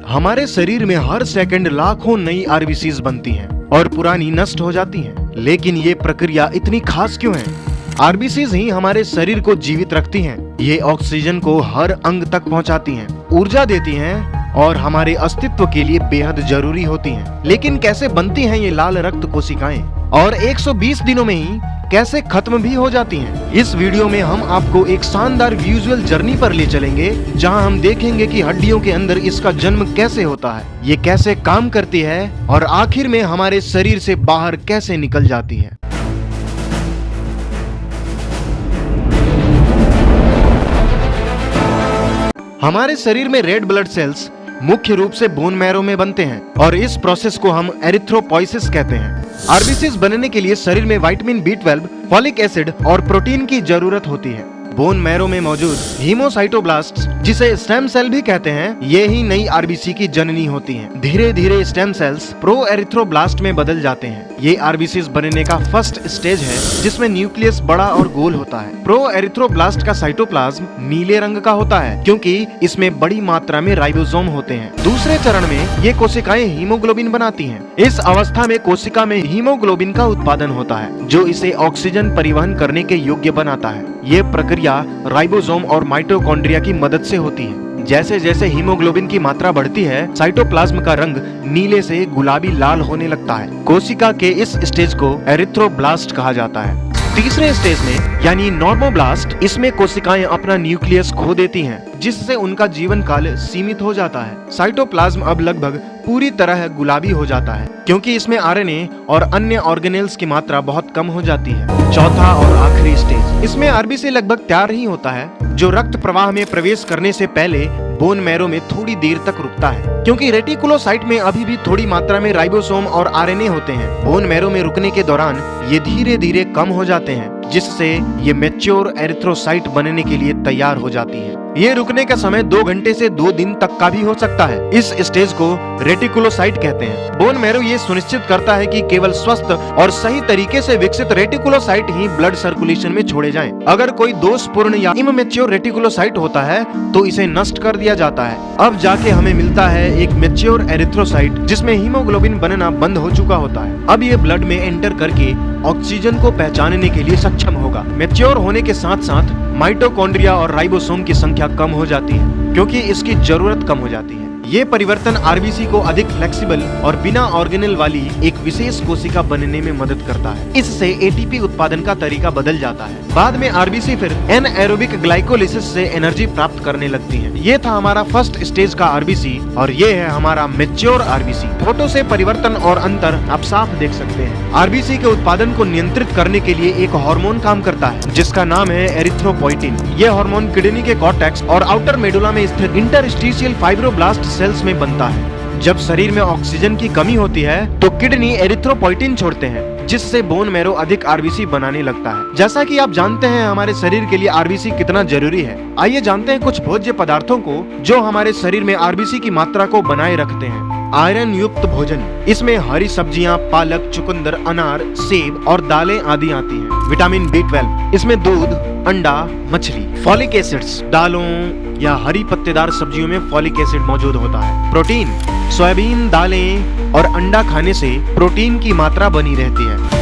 हमारे शरीर में हर सेकंड लाखों नई आरबीसीज बनती हैं और पुरानी नष्ट हो जाती हैं। लेकिन ये प्रक्रिया इतनी खास क्यों है? आरबीसीज ही हमारे शरीर को जीवित रखती हैं। ये ऑक्सीजन को हर अंग तक पहुंचाती हैं, ऊर्जा देती हैं और हमारे अस्तित्व के लिए बेहद जरूरी होती हैं। लेकिन कैसे बनती हैं ये लाल रक्त कोशिकाएं और 120 दिनों में ही कैसे खत्म भी हो जाती हैं? इस वीडियो में हम आपको एक शानदार विजुअल जर्नी पर ले चलेंगे, जहां हम देखेंगे कि हड्डियों के अंदर इसका जन्म कैसे होता है, ये कैसे काम करती है और आखिर में हमारे शरीर से बाहर कैसे निकल जाती है। हमारे शरीर में रेड ब्लड सेल्स मुख्य रूप से बोन मैरो में बनते हैं और इस प्रोसेस को हम एरिथ्रोपोइसिस कहते हैं। आरबीसीज बनने के लिए शरीर में विटामिन B12, फॉलिक एसिड और प्रोटीन की जरूरत होती है। बोन मैरो में मौजूद हीमोसाइटोब्लास्ट्स, जिसे स्टेम सेल भी कहते हैं, ये ही नई आरबीसी की जननी होती हैं। धीरे धीरे स्टेम सेल्स प्रो एरिथ्रोब्लास्ट में बदल जाते हैं। ये आरबीसीज बनने का फर्स्ट स्टेज है, जिसमें न्यूक्लियस बड़ा और गोल होता है। प्रो एरिथ्रोब्लास्ट का साइटोप्लाज्म नीले रंग का होता है, क्योंकि इसमें बड़ी मात्रा में राइबोसोम होते हैं। दूसरे चरण में ये कोशिकाएं हीमोग्लोबिन बनाती हैं। इस अवस्था में कोशिका में हीमोग्लोबिन का उत्पादन होता है, जो इसे ऑक्सीजन परिवहन करने के योग्य बनाता है। ये प्रक्रिया राइबोसोम और माइटोकॉन्ड्रिया की मदद से होती है। जैसे जैसे हीमोग्लोबिन की मात्रा बढ़ती है, साइटोप्लाज्म का रंग नीले से गुलाबी लाल होने लगता है। कोशिका के इस स्टेज को एरिथ्रोब्लास्ट कहा जाता है। तीसरे स्टेज में यानी नॉर्मोब्लास्ट, इसमें कोशिकाएं अपना न्यूक्लियस खो देती हैं, जिससे उनका जीवन काल सीमित हो जाता है। साइटोप्लाज्म अब लगभग पूरी तरह गुलाबी हो जाता है, क्योंकि इसमें आरएनए और अन्य ऑर्गेनेल्स की मात्रा बहुत कम हो जाती है। चौथा और आखिरी स्टेज, इसमें आरबीसी लगभग तैयार ही होता है, जो रक्त प्रवाह में प्रवेश करने से पहले बोन मैरो में थोड़ी देर तक रुकता है, क्योंकि रेटिकुलोसाइट में अभी भी थोड़ी मात्रा में राइबोसोम और आरएनए होते हैं। बोन मैरो में रुकने के दौरान ये धीरे धीरे कम हो जाते हैं, जिससे ये मैच्योर एरिथ्रोसाइट बनने के लिए तैयार हो जाती है। ये रुकने का समय 2 घंटे से 2 दिन तक का भी हो सकता है। इस स्टेज को रेटिकुलोसाइट कहते हैं। बोन मैरो ये सुनिश्चित करता है कि केवल स्वस्थ और सही तरीके से विकसित रेटिकुलोसाइट ही ब्लड सर्कुलेशन में छोड़े जाएं। अगर कोई दोषपूर्ण या इमैच्योर रेटिकुलोसाइट होता है तो इसे नष्ट कर दिया जाता है। अब जाके हमें मिलता है एक मैच्योर एरिथ्रोसाइट, जिसमें हीमोग्लोबिन बनना बंद हो चुका होता है। अब ये ब्लड में एंटर करके ऑक्सीजन को पहचानने के लिए सक्षम होगा। मैच्योर होने के साथ साथ माइटोकॉन्ड्रिया और राइबोसोम की संख्या कम हो जाती है, क्योंकि इसकी जरूरत कम हो जाती है। ये परिवर्तन आरबीसी को अधिक फ्लेक्सिबल और बिना ऑर्गेनेल वाली एक विशेष कोशिका बनने में मदद करता है। इससे एटीपी उत्पादन का तरीका बदल जाता है। बाद में आरबीसी फिर एनएरोबिक ग्लाइकोलिसिस से एनर्जी प्राप्त करने लगती है। ये था हमारा फर्स्ट स्टेज का आरबीसी और ये है हमारा मैच्योर आरबीसी। फोटो से परिवर्तन और अंतर आप साफ देख सकते हैं। आरबीसी के उत्पादन को नियंत्रित करने के लिए एक हार्मोन काम करता है, जिसका नाम है एरिथ्रोपोइटिन। ये हार्मोन किडनी के कॉर्टेक्स और आउटर मेडुला में स्थित इंटरस्टिशियल फाइब्रोब्लास्ट सेल्स में बनता है। जब शरीर में ऑक्सीजन की कमी होती है तो किडनी एरिथ्रोपोइटिन छोड़ते हैं, जिससे बोन मैरो अधिक आरबीसी बनाने लगता है। जैसा कि आप जानते हैं हमारे शरीर के लिए आरबीसी कितना जरूरी है। आइए जानते हैं कुछ भोज्य पदार्थों को जो हमारे शरीर में आरबीसी की मात्रा को बनाए रखते हैं। आयरन युक्त भोजन, इसमें हरी सब्जियां, पालक, चुकंदर, अनार, सेब और दालें आदि आती हैं। विटामिन B12, इसमें दूध, अंडा, मछली। फॉलिक एसिड्स, दालों या हरी पत्तेदार सब्जियों में फॉलिक एसिड मौजूद होता है। प्रोटीन, सोयाबीन, दालें और अंडा खाने से प्रोटीन की मात्रा बनी रहती है।